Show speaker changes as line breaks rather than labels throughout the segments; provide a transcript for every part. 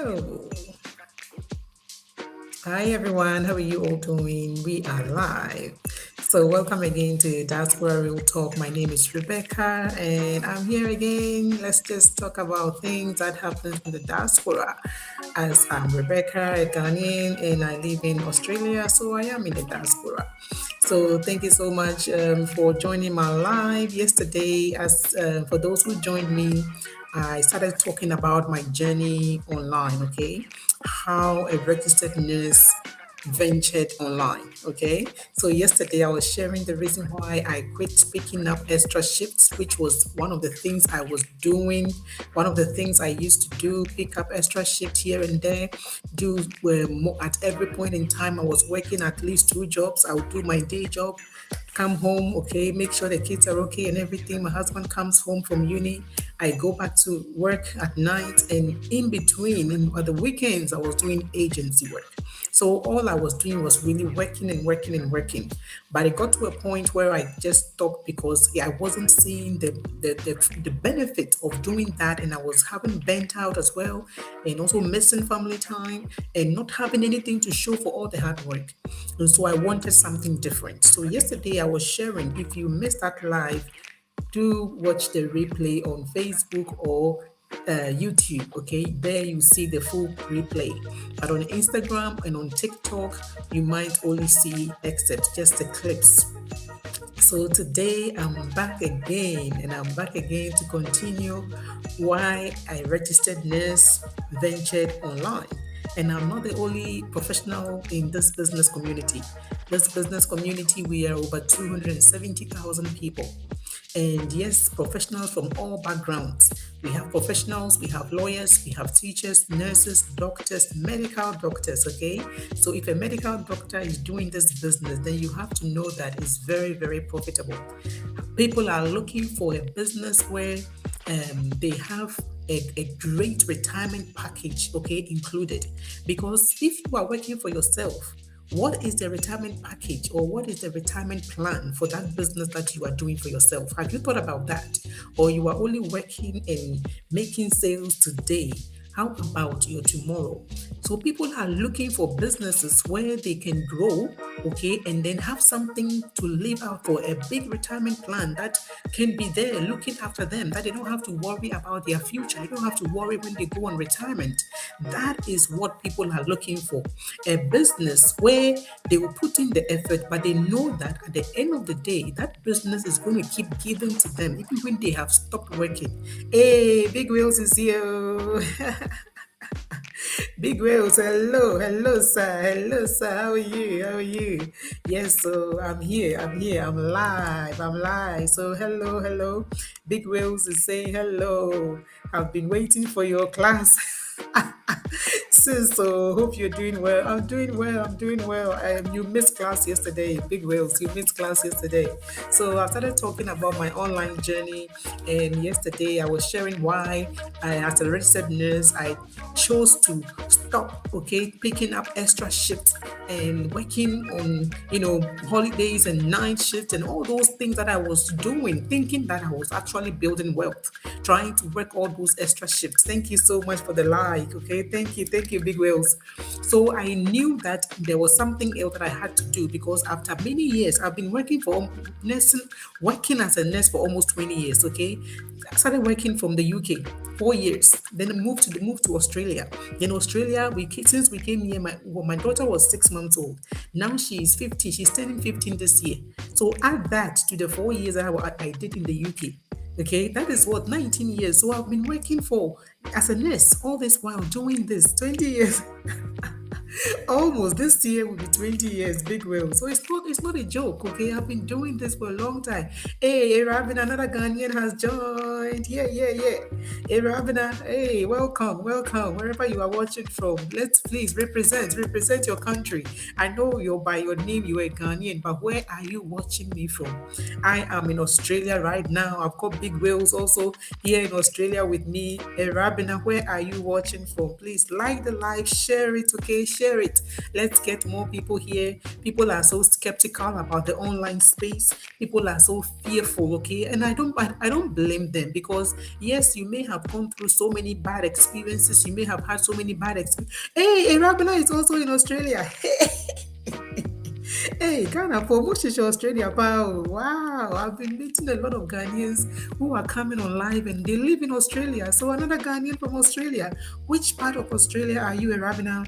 Oh, hi everyone. How are you all doing? We are live. So, welcome again to Diaspora Real Talk. My name is Rebecca, and I'm here again. Let's just talk about things that happen in the diaspora. As I'm Rebecca, a Ghanaian, and I live in Australia, so I am in the diaspora. So, thank you so much for joining my live yesterday. As for those who joined me, I started talking about my journey online, okay? How a registered nurse ventured online, okay? So yesterday I was sharing the reason why I quit picking up extra shifts, which was one of the things I was doing, one of the things I used to do, pick up extra shifts here and there, do more at every point in time I was working at least two jobs. I would do my day job, come home, okay, make sure the kids are okay and everything. My husband comes home from uni. I go back to work at night, and in between, on the weekends, I was doing agency work. So all I was doing was really working and working and working. But it got to a point where I just stopped because I wasn't seeing the benefit of doing that, and I was having burnt out as well, and also missing family time and not having anything to show for all the hard work. And so I wanted something different. So yesterday I was sharing, if you missed that live, do watch the replay on Facebook or YouTube. Okay, there you see the full replay. But on Instagram and on TikTok, you might only see excerpts, just the clips. So today I'm back again, and I'm back again to continue why I registered nurse ventured online. And I'm not the only professional in this business community. This business community, we are over 270,000 people. And yes, professionals from all backgrounds. We have professionals, we have lawyers, we have teachers, nurses, doctors, medical doctors, okay? So if a medical doctor is doing this business, then you have to know that it's very, very profitable. People are looking for a business where they have a great retirement package, okay, included. Because if you are working for yourself, what is the retirement package or what is the retirement plan for that business that you are doing for yourself? Have you thought about that? Or you are only working and making sales today? How about your tomorrow? So people are looking for businesses where they can grow, okay, and then have something to live out for, a big retirement plan that can be there looking after them, that they don't have to worry about their future. They don't have to worry when they go on retirement. That is what people are looking for. A business where they will put in the effort, but they know that at the end of the day, that business is going to keep giving to them even when they have stopped working. Hey, Big Wheels is here. Big Wheels, hello, sir. How are you? How are you? Yes, so I'm live. So hello. Big Wheels is saying hello. I've been waiting for your class. Sis, so hope you're doing well. I'm doing well. You missed class yesterday, Big Wheels. You missed class yesterday. So I started talking about my online journey, and yesterday I was sharing why as a registered nurse, I chose to stop, okay, picking up extra shifts and working on, holidays and night shifts and all those things that I was doing, thinking that I was actually building wealth, trying to work all those extra shifts. Thank you so much for the like, okay? Thank you, Big Whales. So I knew that there was something else that I had to do because after many years, I've been working as a nurse for almost 20 years, okay? I started working from the UK, 4 years. Then I moved to Australia. In Australia, since we came here, my daughter was 6 months old. Now she is 15. She's turning 15 this year. So add that to the 4 years I did in the UK. Okay, that is what 19 years. So I've been working for as a nurse all this while doing this 20 years. Almost this year will be 20 years, big whale. So it's not a joke, okay? I've been doing this for a long time. Hey, Rabina, another Ghanaian has joined. Yeah. Hey, Rabina, hey, welcome. Wherever you are watching from, let's please represent your country. I know you're by your name, you're a Ghanaian, but where are you watching me from? I am in Australia right now. I've got big whales also here in Australia with me. Hey, Rabina, where are you watching from? Please like the live, share it, okay? Share share it. Let's get more people here. People are so skeptical about the online space. People are so fearful, okay? And I don't blame them, because yes, you may have gone through so many bad experiences. You may have had so many bad experiences. Hey, Arabina is also in Australia. Hey, Ghana for Mushish Australia, wow, wow. I've been meeting a lot of Ghanaians who are coming on live and they live in Australia. So another Ghanaian from Australia. Which part of Australia are you, Arabina?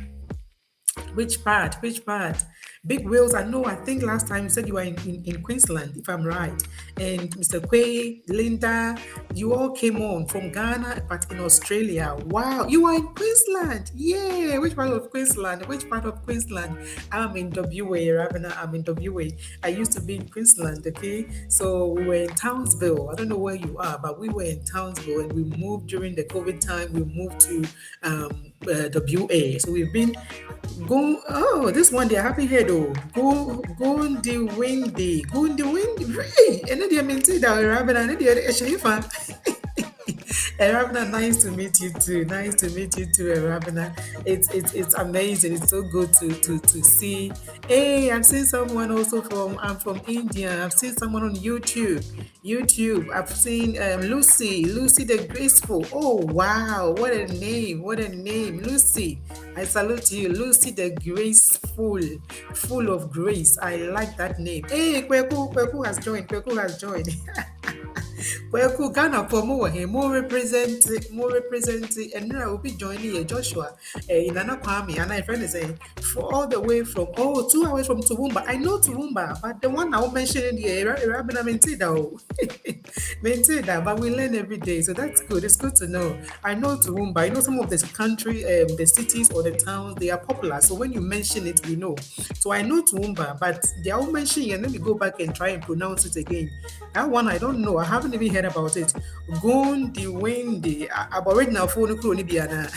Which part? Which part? Big wheels. I know. I think last time you said you were in Queensland, if I'm right. And Mr. Quay, Linda, you all came on from Ghana, but in Australia. Wow, you are in Queensland. Yeah. Which part of Queensland? Which part of Queensland? I'm in WA, Ravina. I'm in WA. I used to be in Queensland. Okay. So we were in Townsville. I don't know where you are, but we were in Townsville, and we moved during the COVID time. We moved to WA. So we've been go. Oh, this one they happy here though. Go on the windy. Go on the windy. Hey, and then they maintain that rabbit and then they Ravna, nice to meet you too. Nice to meet you too, Ravna. It's amazing. It's so good to see. Hey, I've seen someone also from I'm from India. I've seen someone on YouTube. YouTube. I've seen Lucy the Graceful. Oh wow, what a name! What a name, Lucy. I salute you, Lucy the Graceful, full of grace. I like that name. Hey, Kweku has joined. Kweku has joined. Well, Ghana for more represent, and now will be joining Joshua in Nana Kwame, and my friend is saying for all the way from 2 hours from Toowoomba. I know Toowoomba, but the one I will mention in the Rabina Mentida, but we learn every day, so that's good. It's good to know. I know Toowoomba. I know some of the country, the cities or the towns, they are popular. So when you mention it, we know. So I know Toowoomba, but they all mention it, and let me go back and try and pronounce it again. That one I don't know. I haven't even heard about it. Gundi Windy. Aboriginal phone Diana.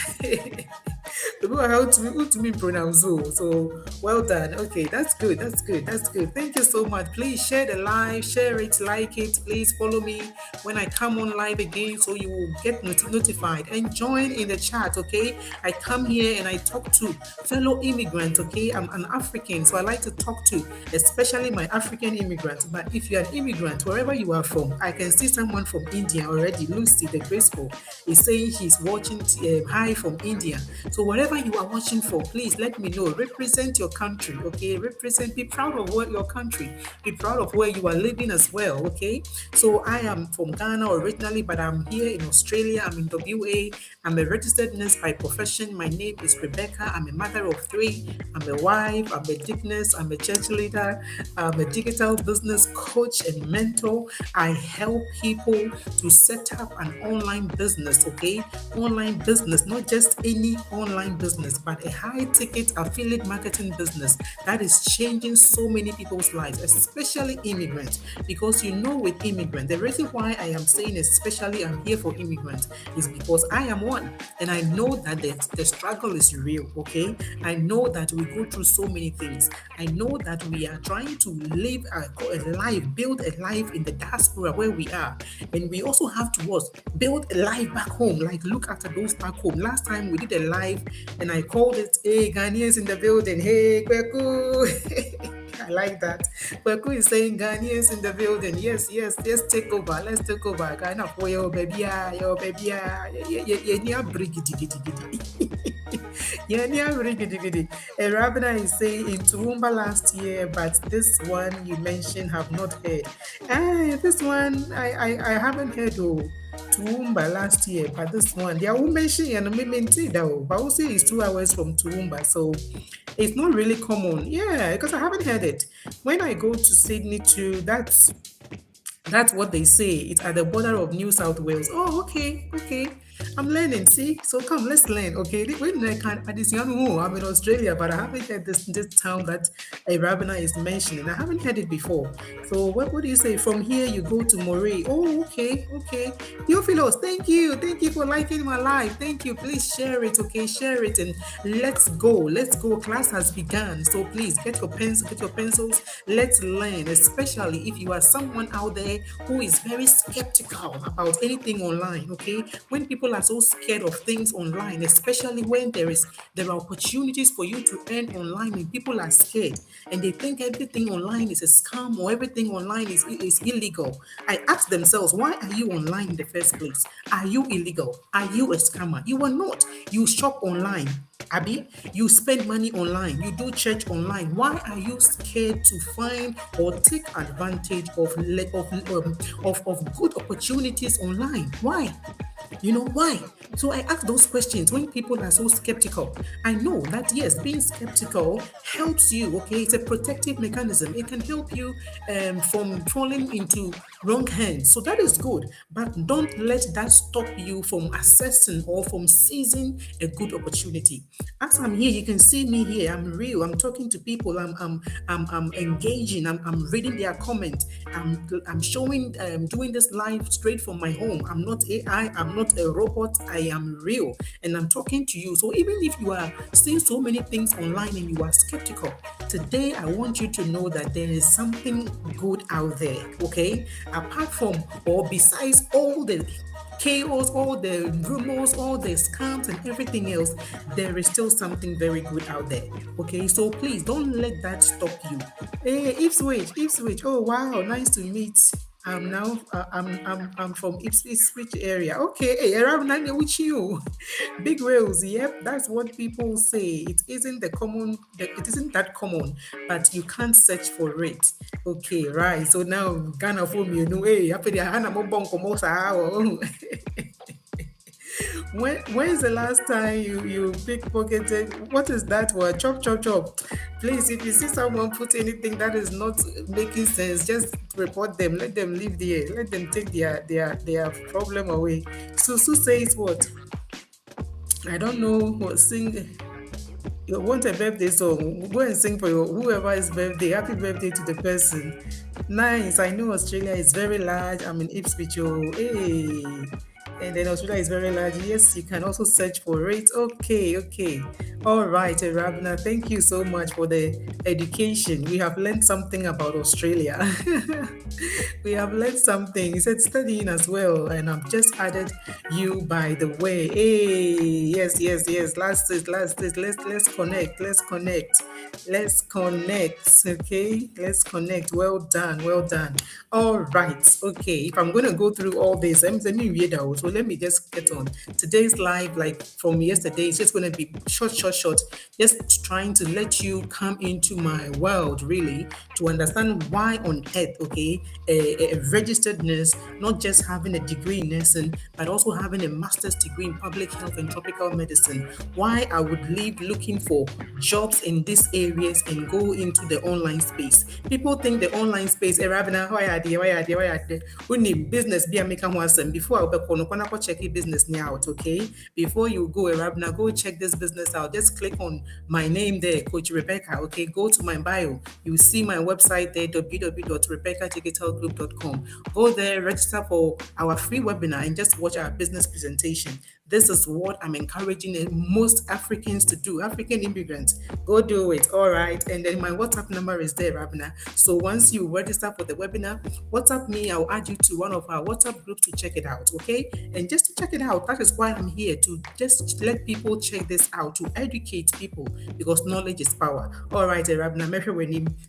People are how to me pronounce so well done. Okay, that's good. That's good. That's good. Thank you so much. Please share the live, share it, like it. Please follow me when I come on live again, so you will get notified and join in the chat. Okay, I come here and I talk to fellow immigrants. Okay, I'm an African, so I like to talk to especially my African immigrants. But if you're an immigrant, wherever you are from, I can see someone from India already. Lucy the Graceful is saying she's watching hi from India. So wherever you are watching from, please let me know. Represent your country, okay? Represent, be proud of what your country, be proud of where you are living as well, okay? So I am from Ghana originally, but I'm here in Australia. I'm in WA. I'm a registered nurse by profession. My name is Rebecca. I'm a mother of 3. I'm a wife. I'm a digness. I'm a church leader. I'm a digital business coach and mentor. I help people to set up an online business, okay? Online business, not just any online business, but a high ticket affiliate marketing business that is changing so many people's lives, especially immigrants. Because with immigrants, the reason why I am saying especially I'm here for immigrants is because I am one, and I know that the struggle is real, okay? I know that we go through so many things. I know that we are trying to live a life, build a life in the diaspora where we are, and we also have to build a life back home, like look after those back home. Last time we did a live and I called it, hey, Ghanaians in the building, hey, Kweku. I like that. Kweku is saying Ghanaians in the building. Yes, take over. Let's take over. Ghana for your baby, your baby. Yeah, Rabina is saying in Toowoomba last year, but this one you mentioned have not heard. This one I haven't heard Toowoomba last year, but this one they are mentioning and maybe though. But also it's 2 hours from Toowoomba, so it's not really common. Yeah, because I haven't heard it. When I go to Sydney too, that's what they say. It's at the border of New South Wales. Oh, okay. I'm learning. See, so come, let's learn. Okay, when I'm in Australia, but I haven't heard this town that Rabina is mentioning. I haven't heard it before. So what do you say? From here you go to Moray. Oh, okay. Theophilos, thank you for liking my live. Thank you. Please share it. Okay, share it and let's go. Class has begun. So please get your pencils. Let's learn, especially if you are someone out there who is very skeptical about anything online. Okay, when people are so scared of things online, especially when there are opportunities for you to earn online and people are scared and they think everything online is a scam or everything online is illegal. I ask themselves, why are you online in the first place? Are you illegal? Are you a scammer? You are not. You shop online. Abby, you spend money online, you do church online. Why are you scared to find or take advantage of good opportunities online? Why? You know why? So I ask those questions when people are so skeptical. I know that yes, being skeptical helps you. Okay, it's a protective mechanism. It can help you from falling into wrong hands. So that is good. But don't let that stop you from assessing or from seizing a good opportunity. As I'm here, you can see me here. I'm real. I'm talking to people. I'm engaging. I'm reading their comments. I'm showing. Doing this live straight from my home. I'm not AI. I'm not a robot. I am real, and I'm talking to you. So even if you are seeing so many things online and you are skeptical, today I want you to know that there is something good out there. Okay, apart from or besides all the chaos, all the rumors, all the scams, and everything else, there is still something very good out there. Okay, so please don't let that stop you. Hey, Ipswich. Oh wow, nice to meet. I'm now I'm from Ipswich area. Okay, hey, around nine with you. Big whales, yep, that's what people say. It isn't that common, but you can't search for it. Okay, right. So now Ghana for me, hey, happy the Hana Mobon Komosa. When's the last time you pickpocketed? What is that word? Chop chop chop. Please, if you see someone put anything that is not making sense, just report them. Let them leave there. Let them take their problem away. Susu says what? I don't know what sing. You want a birthday song? Go and sing for your whoever is birthday. Happy birthday to the person. Nice. I know Australia is very large. I'm in Ipswich. Oh, hey. And then Australia is very large. Yes, you can also search for it. Okay, okay. All right, Rabna, thank you so much for the education. We have learned something about Australia. We have learned something. He said studying as well, and I've just added you by the way. Hey, yes. Last is let's connect. Let's connect. Okay, let's connect. Well done. All right. Okay. If I'm gonna go through all this, let me read out. So let me just get on. Today's live, like from yesterday, is just gonna be short. Just trying to let you come into my world, really, to understand why on earth, okay, a registered nurse, not just having a degree in nursing, but also having a master's degree in public health and tropical medicine, why I would leave looking for jobs in these areas and go into the online space. People think the online space, Rabina, why are they? We need business be a maker once and before I'll be check your business now out, okay? Before you go, Rabina, go check this business out. Just click on my name there, Coach Rebecca, okay? Go to my bio. You see my website there, www.rebeccadigitalgroup.com. Go there, register for our free webinar and just watch our business presentation. This is what I'm encouraging most Africans to do, African immigrants. Go do it, all right? And then my WhatsApp number is there, Rabina. So once you register for the webinar, WhatsApp me, I'll add you to one of our WhatsApp groups to check it out, okay? And just to check it out, that is why I'm here, to just let people check this out, to educate people, because knowledge is power. All right, Rabina,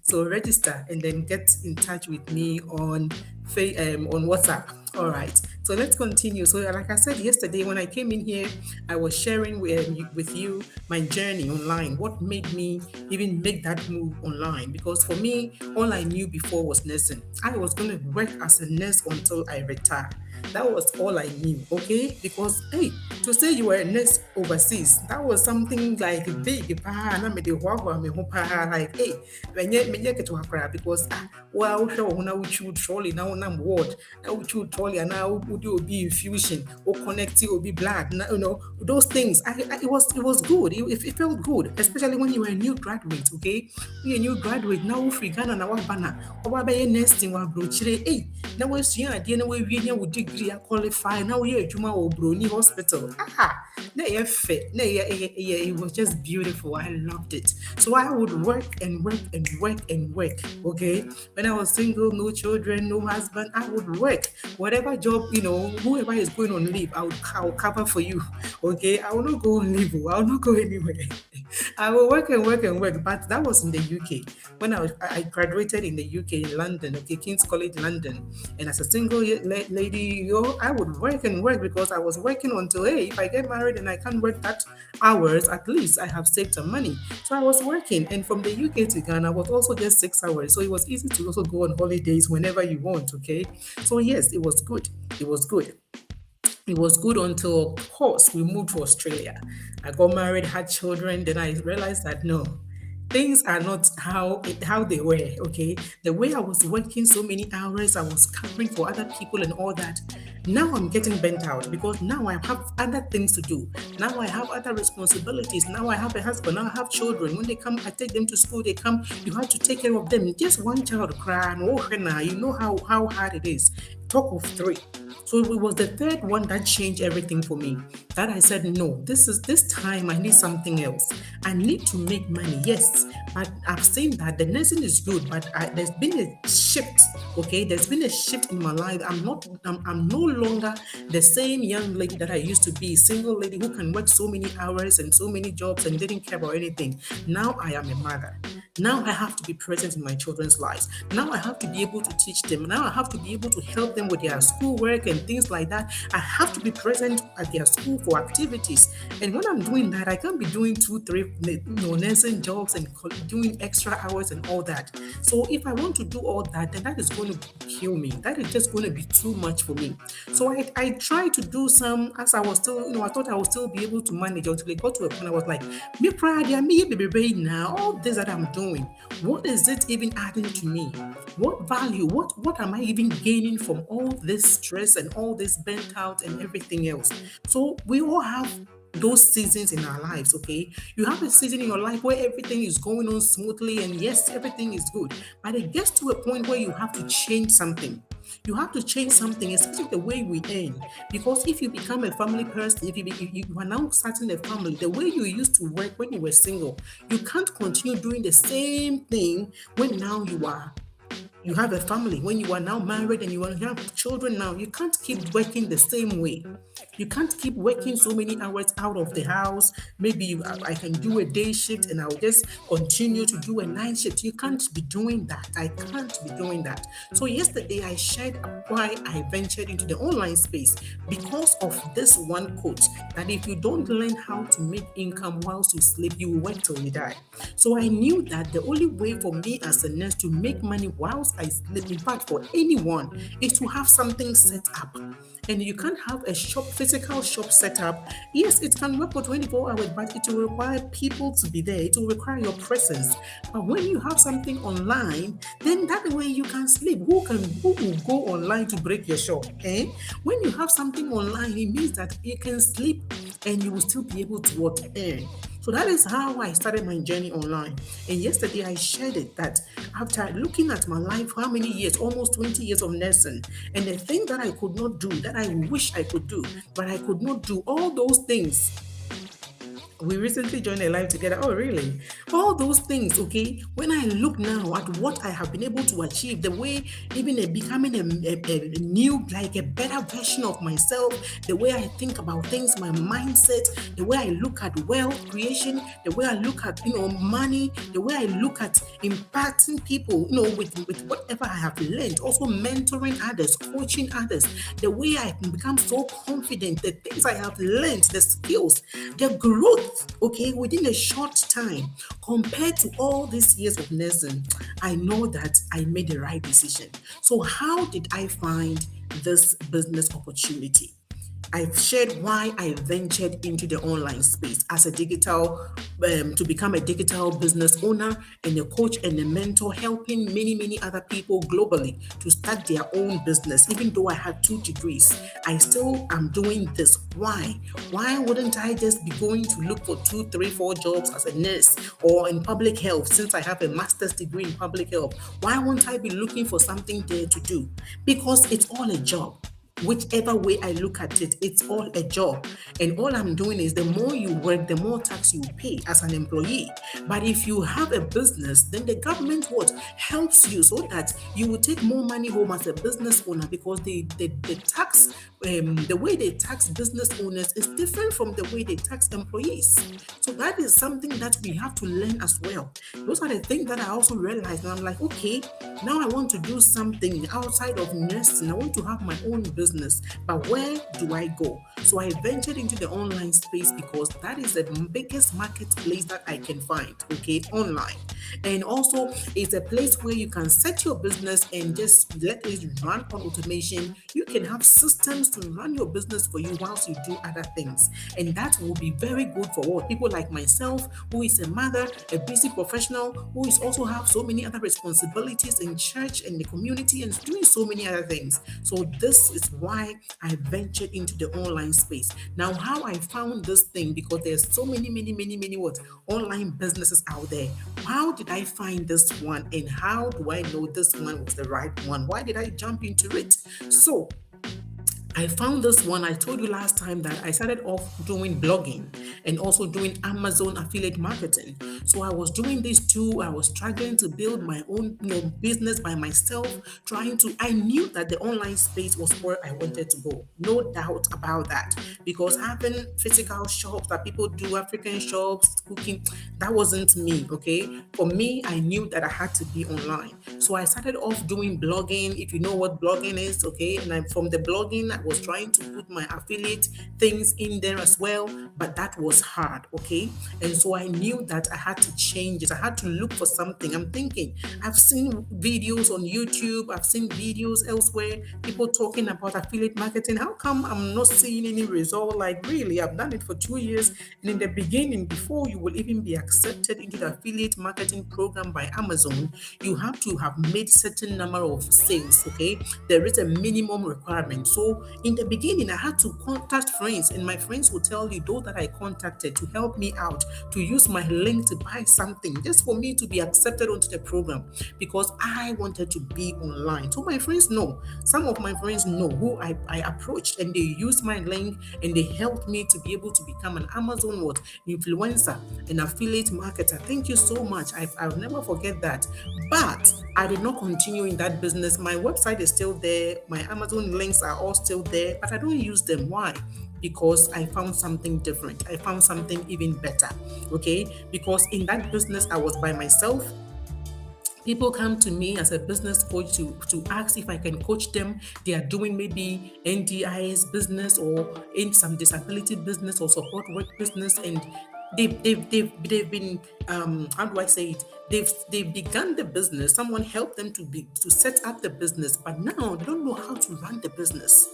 so register and then get in touch with me on WhatsApp. All right, so let's continue. So like I said yesterday, when I came in here, I was sharing with you my journey online, what made me even make that move online. Because for me, all I knew before was nursing. I was going to work as a nurse until I retire. That was all I knew, okay? Because, hey, to say you were a nurse overseas, that was something like big, like, hey, when you get to Accra, because, well, now we should trolley, now I'm ward, now we should trolley, and now would you be infusion, or connect you, or be blood, you know, those things. It was good. It felt good, especially when you were a new graduate, okay? You're a new graduate, now free Ghana, now banner, or by nesting, one brochure, hey, now we're seeing idea, now we're degree, I qualify. Now you're Juma or Bruni Hospital. Ah, na yeah, fit. It was just beautiful. I loved it. So I would work and work and work and work. Okay. When I was single, no children, no husband, I would work. Whatever job, whoever is going on leave, I'll cover for you. Okay. I will not go on leave. I will not go anywhere. I will work and work and work. But that was in the UK. When I graduated in the UK in London, okay, King's College London. And as a single lady, I would work and work because I was working until, hey, if I get married and I can't work that hours, at least I have saved some money. So I was working. And from the UK to Ghana was also just 6 hours. So it was easy to also go on holidays whenever you want, okay? So yes, it was good. It was good. It was good until, of course, we moved to Australia. I got married, had children. Then I realized that no, things are not how they were. Okay, the way I was working so many hours, I was covering for other people and all that. Now I'm getting bent out because now I have other things to do. Now I have other responsibilities. Now I have a husband. Now I have children. When they come, I take them to school. They come, you have to take care of them. Just one child cry, and oh, you know how hard it is. Talk of three. So it was the third one that changed everything for me. That I said, no, this time I need something else. I need to make money. Yes, but I've seen that the nursing is good, but there's been a shift. Okay, there's been a shift in my life. I'm no longer the same young lady that I used to be, single lady who can work so many hours and so many jobs and didn't care about anything. Now I am a mother. Now I have to be present in my children's lives. Now I have to be able to teach them. Now I have to be able to help them with their schoolwork and things like that. I have to be present at their school for activities. And when I'm doing that, I can't be doing 2, 3 nursing jobs and doing extra hours and all that. So if I want to do all that, then that is going to kill me. That is just going to be too much for me. So I tried to do some as I was still, I thought I would still be able to manage until it got to a point I was like, me proud, me baby now, all this that I'm doing, what is it even adding to me? What value? What am I even gaining from all this stress and all this burnt out and everything else? So we all have those seasons in our lives, okay? You have a season in your life where everything is going on smoothly and yes, everything is good. But it gets to a point where you have to change something. You have to change something, especially the way we earn. Because if you become a family person, if you are now starting a family, the way you used to work when you were single, you can't continue doing the same thing when now you have a family. When you are now married and you have children now, you can't keep working the same way. You can't keep working so many hours out of the house. Maybe I can do a day shift and I'll just continue to do a night shift. You can't be doing that. I can't be doing that. So yesterday I shared why I ventured into the online space because of this one quote that if you don't learn how to make income whilst you sleep, you will work till you die. So I knew that the only way for me as a nurse to make money whilst I sleep, in fact for anyone, is to have something set up. And you can't have a physical shop set up. Yes, it can work for 24 hours, but it will require people to be there. It will require your presence. But when you have something online, then that way you can sleep. Who will go online to break your shop? Eh? When you have something online, it means that you can sleep and you will still be able to earn. So that is how I started my journey online. And yesterday I shared it that after looking at my life, how many years, almost 20 years of nursing, and the thing that I could not do, that I wish I could do, but I could not do, all those things. We recently joined a life together. Oh, really? All those things, okay? When I look now at what I have been able to achieve, the way even becoming a new, like a better version of myself, the way I think about things, my mindset, the way I look at wealth creation, the way I look at, money, the way I look at impacting people, with whatever I have learned, also mentoring others, coaching others, the way I can become so confident, the things I have learned, the skills, the growth, okay, within a short time, compared to all these years of nursing, I know that I made the right decision. So how did I find this business opportunity? I've shared why I ventured into the online space as a to become a digital business owner and a coach and a mentor, helping many, many other people globally to start their own business. Even though I had 2 degrees, I still am doing this. Why? Why wouldn't I just be going to look for 2, 3, 4 jobs as a nurse or in public health since I have a master's degree in public health? Why won't I be looking for something there to do? Because it's all a job. whichever way I look at it, it's all a job. And all I'm doing is the more you work, the more tax you pay as an employee. But if you have a business, then the government what helps you so that you will take more money home as a business owner, because the tax the way they tax business owners is different from the way they tax employees. So that is something that we have to learn as well. Those are the things that I also realized. And I'm like, okay, now I want to do something outside of nursing. I want to have my own business, but where do I go? So I ventured into the online space because that is the biggest marketplace that I can find, okay, online. And also, it's a place where you can set your business and just let it run on automation. You can have systems to run your business for you whilst you do other things. And that will be very good for what people like myself, who is a mother, a busy professional, who is also have so many other responsibilities in church and the community and doing so many other things. So this is why I ventured into the online space. Now, how I found this thing, because there's so many what online businesses out there. How did I find this one, and how do I know this one was the right one? Why did I jump into it? So I found this one. I told you last time that I started off doing blogging and also doing Amazon affiliate marketing. So I was doing these two. I was struggling to build my own business by myself, I knew that the online space was where I wanted to go. No doubt about that. Because having physical shops that people do, African shops, cooking, that wasn't me, okay? For me, I knew that I had to be online. So I started off doing blogging, if you know what blogging is, okay? And from the blogging, I was trying to put my affiliate things in there as well, but that was hard, okay? And so I knew that I had to change it. I had to look for something. I'm thinking, I've seen videos on YouTube, I've seen videos elsewhere, people talking about affiliate marketing. How come I'm not seeing any result? Like, really, I've done it for 2 years. And in the beginning, before you will even be accepted into the affiliate marketing program by Amazon, you have to have made certain number of sales, okay? There is a minimum requirement. So in the beginning, I had to contact friends, and my friends will tell you, those that I contacted to help me out, to use my link to buy something just for me to be accepted onto the program, because I wanted to be online. So my friends know, some of my friends know who I approached, and they used my link and they helped me to be able to become an Amazon influencer, an affiliate marketer. Thank you so much. I'll never forget that. But I did not continue in that business. My website is still there. My Amazon links are all still there, but I don't use them. Why? Because I found something different. I found something even better. Okay? Because in that business, I was by myself. People come to me as a business coach to ask if I can coach them. They are doing maybe NDIS business or in some disability business or support work business, and they've been how do I say it? They've begun the business. Someone helped them to set up the business, but now they don't know how to run the business.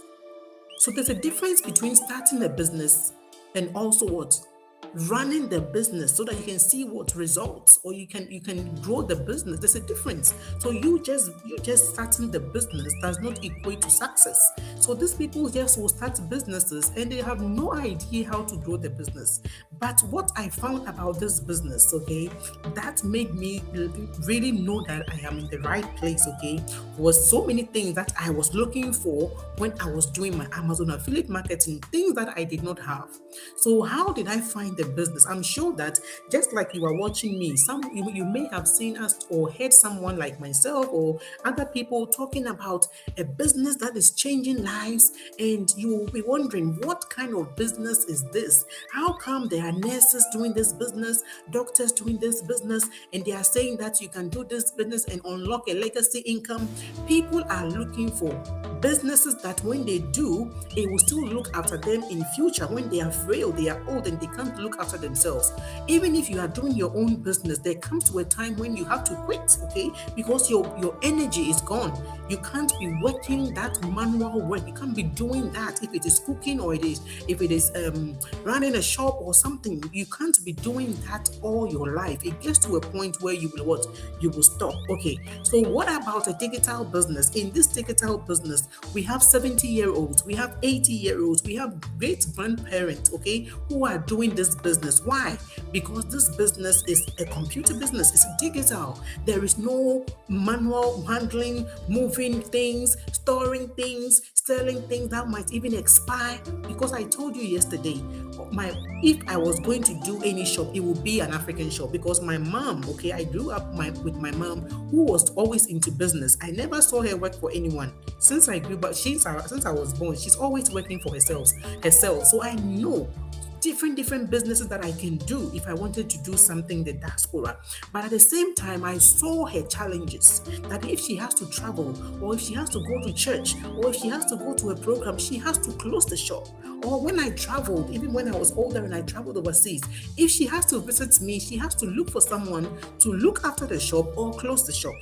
So there's a difference between starting a business and also what? Running the business, so that you can see what results, or you can grow the business. There's a difference. So you just starting the business does not equate to success. So these people just will start businesses and they have no idea how to grow the business. But what I found about this business, okay, that made me really know that I am in the right place, okay, was so many things that I was looking for when I was doing my Amazon affiliate marketing, things that I did not have. So how did I find the business? I'm sure that just like you are watching me, you may have seen us or heard someone like myself or other people talking about a business that is changing lives, and you will be wondering, what kind of business is this? How come there are nurses doing this business, doctors doing this business, and they are saying that you can do this business and unlock a legacy income? People are looking for businesses that when they do, it will still look after them in future. When they are frail, they are old, and they can't look after themselves. Even if you are doing your own business, there comes to a time when you have to quit, okay? Because your energy is gone. You can't be working that manual work. You can't be doing that. If it is cooking, or if it is running a shop or something, you can't be doing that all your life. It gets to a point where you will what? You will stop. Okay. So what about a digital business? In this digital business, we have 70-year-olds, we have 80-year-olds, we have great grandparents, okay, who are doing this business. Why? Because this business is a computer business, it's digital. There is no manual handling, moving things, storing things, selling things that might even expire. Because I told you yesterday, my if I was going to do any shop, it would be an African shop because my mom, okay, I grew up with my mom who was always into business. I never saw her work for anyone since I grew up. Since I was born, she's always working for herself. So I know different businesses that I can do if I wanted to do something in the diaspora. But at the same time, I saw her challenges that if she has to travel, or if she has to go to church, or if she has to go to a program, she has to close the shop. Or when I traveled, even when I was older and I traveled overseas, if she has to visit me, she has to look for someone to look after the shop or close the shop.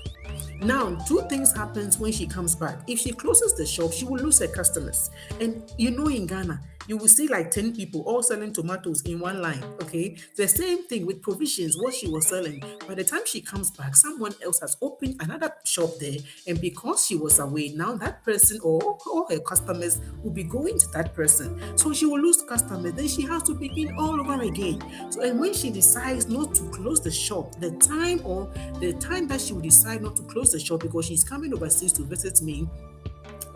Now, two things happens when she comes back. If she closes the shop, she will lose her customers. And in Ghana, you will see like 10 people all selling tomatoes in one line. Okay. The same thing with provisions, what she was selling. By the time she comes back, someone else has opened another shop there. And because she was away, now that person or all her customers will be going to that person. So she will lose customers. Then she has to begin all over again. So, and when she decides not to close the shop, the time that she will decide not to close the shop because she's coming overseas to visit me,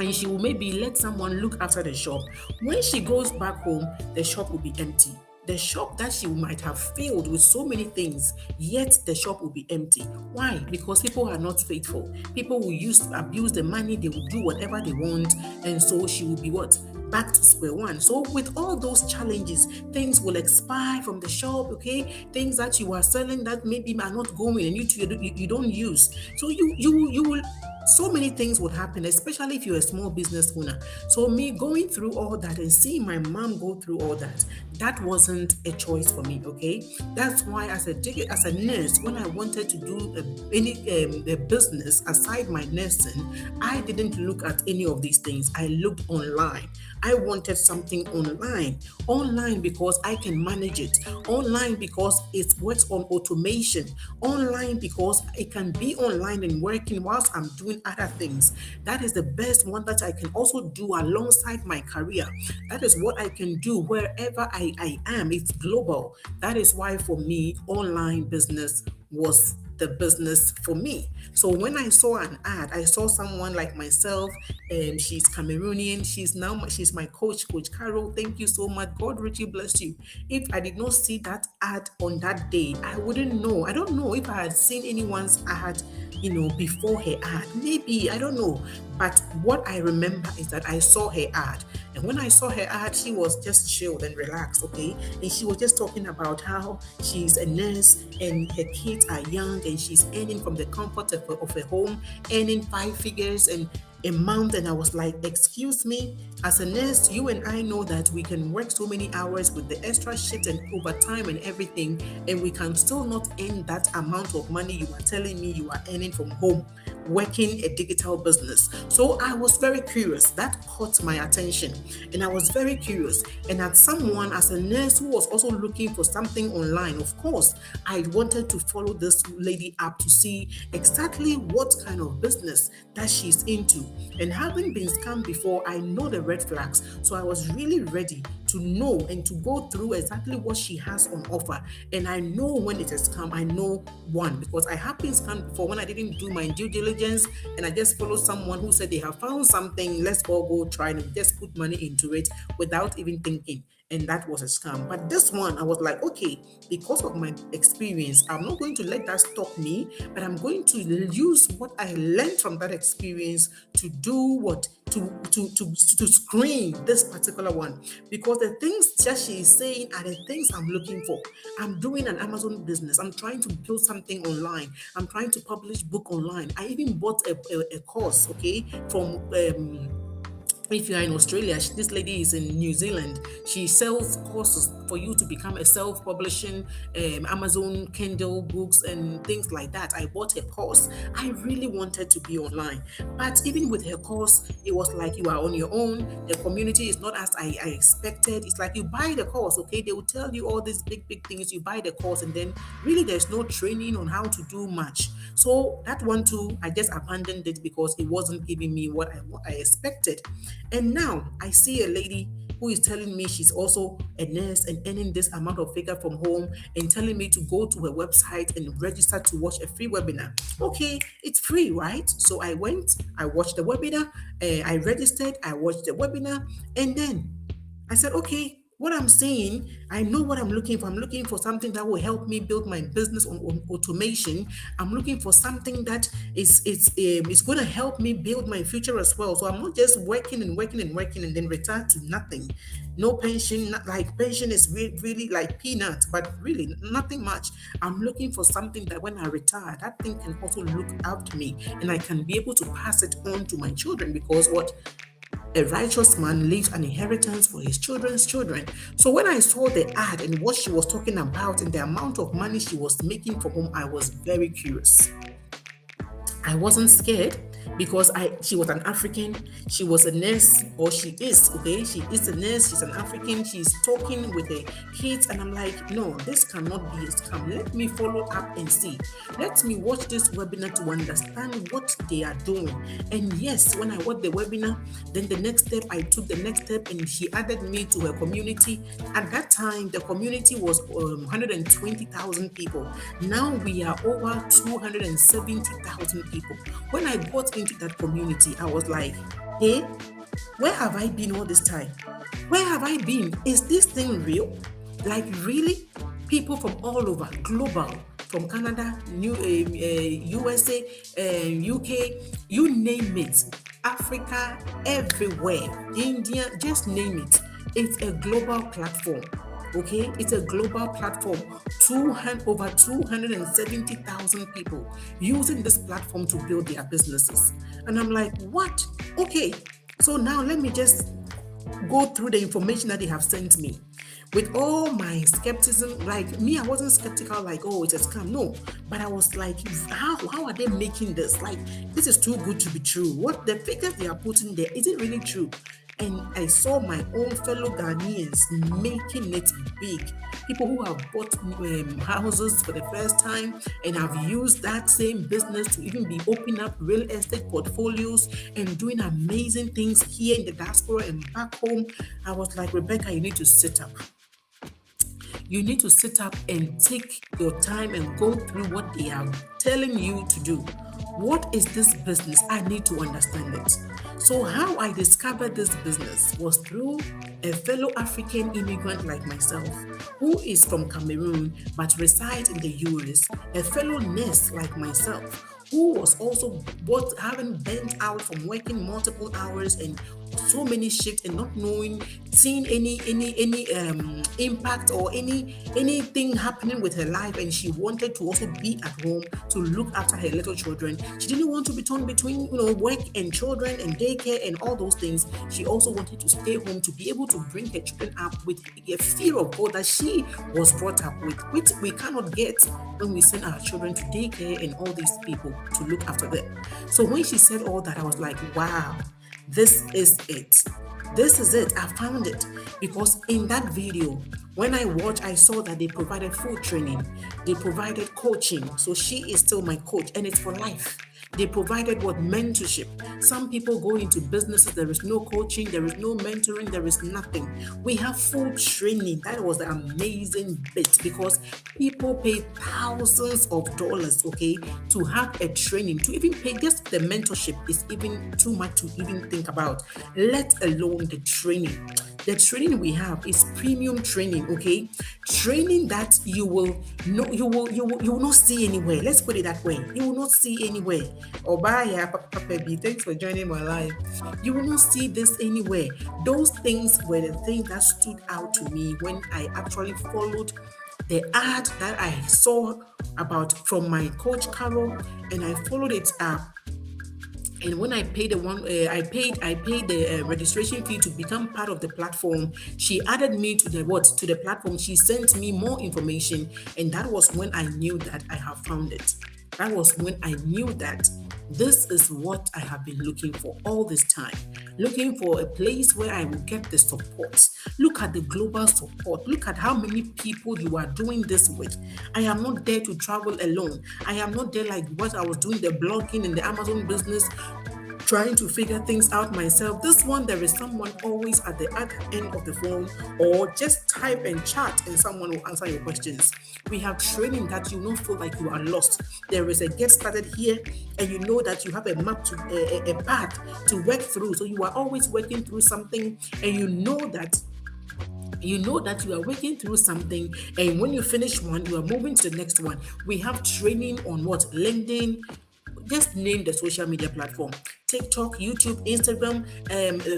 and she will maybe let someone look after the shop. When she goes back home, the shop will be empty. The shop that she might have filled with so many things, yet the shop will be empty. Why? Because people are not faithful. People will abuse the money, they will do whatever they want, and so she will be what? Back to square one. So with all those challenges, things will expire from the shop, okay? Things that you are selling that maybe are not going and you don't use. So you will so many things would happen, especially if you're a small business owner. So me going through all that and seeing my mom go through all that, that wasn't a choice for me. Okay, that's why as a nurse, when I wanted to do a business aside my nursing, I didn't look at any of these things. I looked online. I wanted something online because I can manage it, online because it works on automation, online because it can be online and working whilst I'm doing other things. That is the best one that I can also do alongside my career. That is what I can do wherever I am. It's global. That is why for me, online business was the business for me. So when I saw an ad, I saw someone like myself, and she's Cameroonian. She's my Coach Carol. Thank you so much. God richly bless you. If I did not see that ad on that day, I wouldn't know. I don't know if I had seen anyone's ad, before her ad. Maybe, I don't know. But what I remember is that I saw her ad. And when I saw her ad, she was just chilled and relaxed, okay? And she was just talking about how she's a nurse and her kids are young and she's earning from the comfort of a home, earning 5 figures and a month. And I was like, excuse me, as a nurse, you and I know that we can work so many hours with the extra shift and overtime and everything, and we can still not earn that amount of money you are telling me you are earning from home working a digital business. So I was very curious. That caught my attention, and I was very curious. And as someone, as a nurse who was also looking for something online, of course, I wanted to follow this lady up to see exactly what kind of business that she's into. And having been scammed before, I know the red flags. So I was really ready to know and to go through exactly what she has on offer. And I know when it is scam, I know one, because I have been scammed before when I didn't do my due diligence and I just followed someone who said they have found something, let's all go try and just put money into it without even thinking. And that was a scam. But this one, I was like, okay, because of my experience, I'm not going to let that stop me, but I'm going to use what I learned from that experience to do what? To screen this particular one. Because the things that she is saying are the things I'm looking for. I'm doing an Amazon business. I'm trying to build something online. I'm trying to publish book online. I even bought a course, okay, from if you are in Australia, this lady is in New Zealand. She sells courses for you to become a self-publishing Amazon Kindle books and things like that. I bought her course. I really wanted to be online. But even with her course, it was like you are on your own. The community is not as I expected. It's like you buy the course, okay? They will tell you all these big things. You buy the course and then really there's no training on how to do much. So that one too, I just abandoned it because it wasn't giving me what I expected. And now I see a lady who is telling me she's also a nurse and earning this amount of figure from home, and telling me to go to her website and register to watch a free webinar. Okay, it's free, right? So I went, I watched the webinar, I registered, I watched the webinar, and then I said, okay, what I'm saying, I know what I'm looking for. I'm looking for something that will help me build my business on automation. I'm looking for something that is going to help me build my future as well. So I'm not just working and working and working and then retire to nothing. No pension, like pension is really like peanuts, but really nothing much. I'm looking for something that when I retire, that thing can also look after me and I can be able to pass it on to my children, because what a righteous man leaves an inheritance for his children's children. So when I saw the ad and what she was talking about and the amount of money she was making from home, I was very curious. I wasn't scared because she was an African, she was a nurse, or she is, okay? She is a nurse, she's an African, she's talking with the kids, and I'm like, no, this cannot be a scam. Let me follow up and see. Let me watch this webinar to understand what they are doing. And yes, when I watched the webinar, then the next step, I took the next step and she added me to her community. At that time, the community was 120,000 people. Now we are over 270,000 people. When I got into that community, I was like, hey, where have I been all this time? Where have I been? Is this thing real? Like, really? People from all over, global, from Canada, USA, UK, you name it, Africa, everywhere, India, just name it. It's a global platform. Okay, it's a global platform. Over 270,000 people using this platform to build their businesses. And I'm like, what? Okay, so now let me just go through the information that they have sent me. With all my skepticism, like me, I wasn't skeptical, like, oh, it's a scam. No, but I was like, how are they making this? Like, this is too good to be true. What the figures they are putting there, is it really true? And I saw my own fellow Ghanaians making it big. People who have bought houses for the first time and have used that same business to even be opening up real estate portfolios and doing amazing things here in the diaspora and back home. I was like, Rebecca, you need to sit up. You need to sit up and take your time and go through what they are telling you to do. What is this business? I need to understand it. So how I discovered this business was through a fellow African immigrant like myself, who is from Cameroon but resides in the US, a fellow nurse like myself, who was also having burnt out from working multiple hours and so many shifts and not knowing, seeing any impact or anything happening with her life, and she wanted to also be at home to look after her little children. She didn't want to be torn between work and children and daycare and all those things. She also wanted to stay home to be able to bring her children up with a fear of God that she was brought up with, which we cannot get when we send our children to daycare and all these people to look after them. So when she said all that, I was like, wow, this is it. This is it. I found it. Because in that video, when I watched, I saw that they provided food training. They provided coaching. So she is still my coach, and it's for life. They provided mentorship. Some people go into businesses, there is no coaching, there is no mentoring, there is nothing. We have full training. That was the amazing bit, because people pay thousands of dollars, okay, to have a training. To even pay just the mentorship is even too much to even think about, let alone the training. The training we have is premium training, okay? Training that you will not see anywhere. Let's put it that way. You will not see anywhere. Obaya, Papa B, thanks for joining my live. You will not see this anywhere. Those things were the things that stood out to me when I actually followed the ad that I saw about from my coach Carol, and I followed it up. And when I paid I paid the registration fee to become part of the platform. She added me to the platform. She sent me more information, and that was when I knew that I have found it. That was when I knew that This is what I have been looking for all this time. Looking for a place where I will get the support. Look at the global support. Look at how many people you are doing this with. I am not there to travel alone. I am not there like what I was doing the blogging and the Amazon business, trying to figure things out myself. This one, there is someone always at the other end of the phone, or just type and chat and someone will answer your questions. We have training that you don't feel like you are lost. There is a get started here, and you know that you have a map to a path to work through. So you are always working through something, and you know that you are working through something, and when you finish one, you are moving to the next one. We have training on what? LinkedIn, just name the social media platform. TikTok, YouTube, Instagram,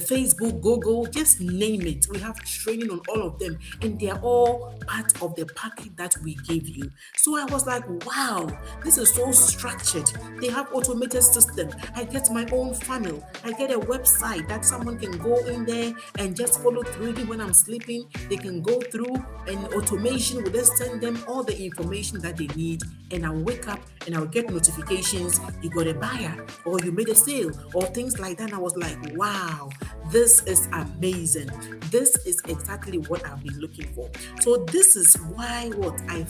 Facebook, Google, just name it. We have training on all of them, and they are all part of the package that we give you. So I was like, wow, this is so structured. They have automated system. I get my own funnel. I get a website that someone can go in there and just follow through. Even when I'm sleeping, they can go through, and automation will just send them all the information that they need, and I'll wake up and I'll get notifications. You got a buyer, or you made a sale, or things like that. And I was like, wow, this is amazing. This is exactly what I've been looking for. So this is why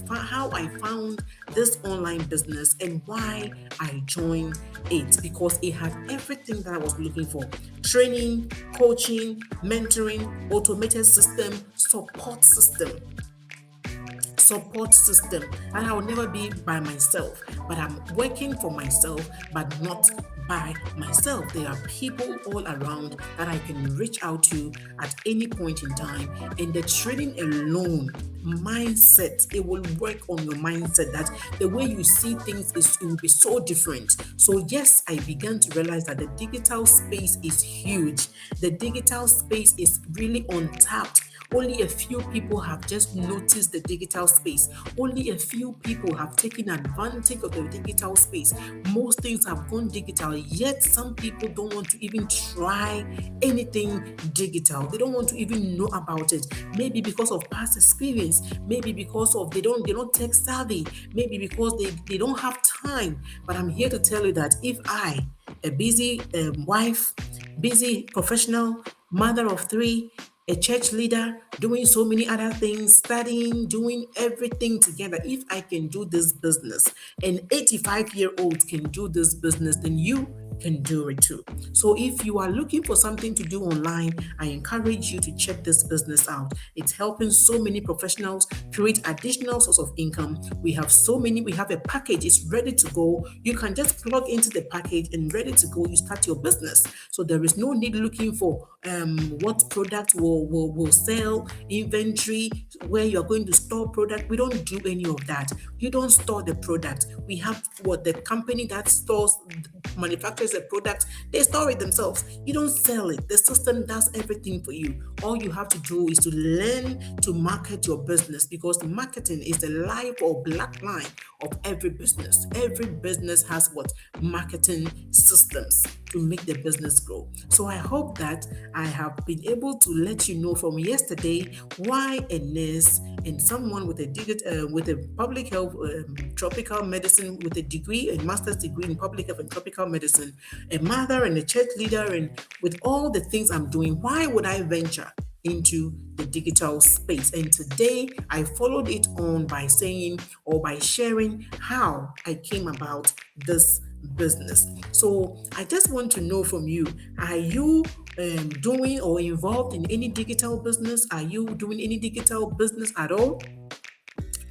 how I found this online business and why I joined it, because it had everything that I was looking for: training, coaching, mentoring, automated system, support system. And I will never be by myself, but I'm working for myself, but not by myself. There are people all around that I can reach out to at any point in time. And the training alone, mindset, it will work on your mindset, that the way you see things it will be so different. So yes, I began to realize that the digital space is huge. The digital space is really untapped. Only a few people have just noticed the digital space. Only a few people have taken advantage of the digital space. Most things have gone digital, yet some people don't want to even try anything digital. They don't want to even know about it. Maybe because of past experience, maybe because of they're not tech savvy, maybe because they don't have time. But I'm here to tell you that if I, a busy wife, busy professional, mother of three, a church leader, doing so many other things, studying, doing everything together. If I can do this business, and 85-year-olds can do this business, then you can do it too. So if you are looking for something to do online, I encourage you to check this business out. It's helping so many professionals create additional source of income. We have a package, it's ready to go. You can just plug into the package and ready to go. You start your business. So there is no need looking for what product will sell, inventory, where you're going to store product. We don't do any of that. You don't store the product. We have the company that manufactures a product, they store it themselves. You don't sell it. The system does everything for you. All you have to do is to learn to market your business, because marketing is the life or black line of every business. Every business has marketing systems to make the business grow. So I hope that I have been able to let you know from yesterday why a nurse and someone with a public health, tropical medicine, with a master's degree in public health and tropical medicine, a mother and a church leader, and with all the things I'm doing, why would I venture into the digital space? And today I followed it on by saying, or by sharing, how I came about this business. So I just want to know from you, are you doing or involved in any digital business? Are you doing any digital business at all?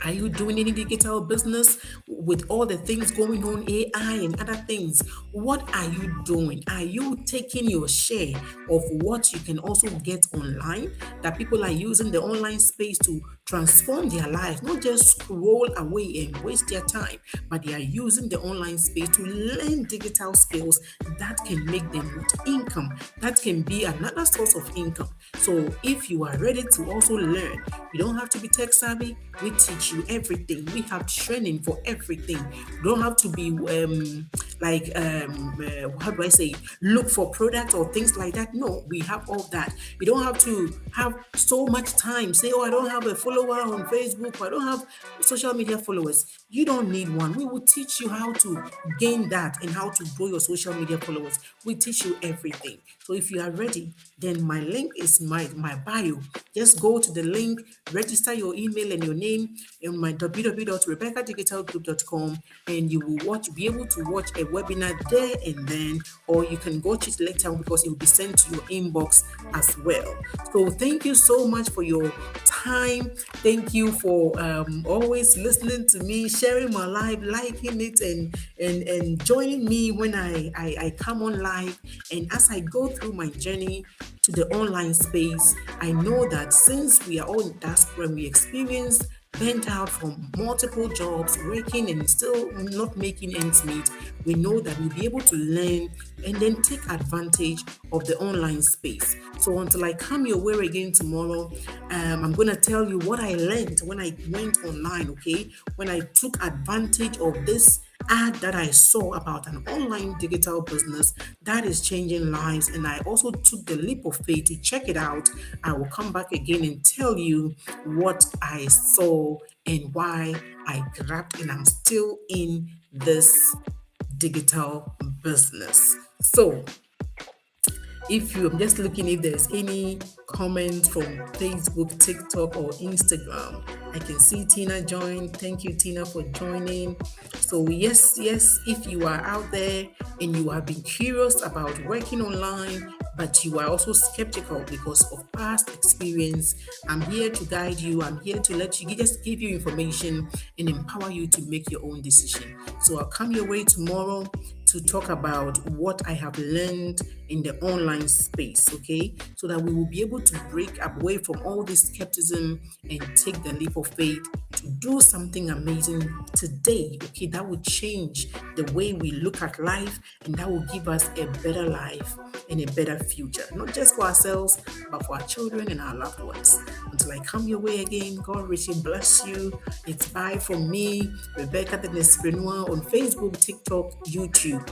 Are you doing any digital business with all the things going on, AI and other things? What are you doing? Are you taking your share of what you can also get online? That people are using the online space to transform their lives, not just scroll away and waste their time, but they are using the online space to learn digital skills that can make them with income, that can be another source of income. So if you are ready to also learn, you don't have to be tech savvy. We teach you everything. We have training for everything. You don't have to be like how do I say it? Look for products or things like that. No, we have all that. You don't have to have so much time. Say, oh, I don't have a follower on Facebook, or I don't have social media followers. You don't need one. We will teach you how to gain that and how to grow your social media followers. We teach you everything. So if you are ready, then my link is my bio. Just go to the link, register your email and your name in my www.rebeccadigitalgroup.com, and you will be able to watch a webinar there and then, or you can watch it later because it will be sent to your inbox as well. So thank you so much for your time. Thank you for always listening to me, sharing my live, liking it, and joining me when I come on live. And as I go through my journey to the online space, I know that since we are all in diaspora, we experience burnt out from multiple jobs, working and still not making ends meet, we know that we'll be able to learn and then take advantage of the online space. So until I come your way again tomorrow, I'm going to tell you what I learned when I went online, okay? When I took advantage of this ad that I saw about an online digital business that is changing lives, and I also took the leap of faith to check it out. I will come back again and tell you what I saw and why I grabbed and I'm still in this digital business. So I'm just looking if there's any comments from Facebook, TikTok, or Instagram. I can see Tina joined. Thank you, Tina, for joining. So yes, if you are out there and you have been curious about working online, but you are also skeptical because of past experience, I'm here to guide you. I'm here to let you just give you information and empower you to make your own decision. So I'll come your way tomorrow to talk about what I have learned in the online space, okay? So that we will be able to break away from all this skepticism and take the leap of faith to do something amazing today, okay? That will change the way we look at life, and that will give us a better life and a better future, not just for ourselves, but for our children and our loved ones. Until I come your way again, God richly bless you. It's bye from me, Rebecca the Nespreneur, on Facebook, TikTok, YouTube.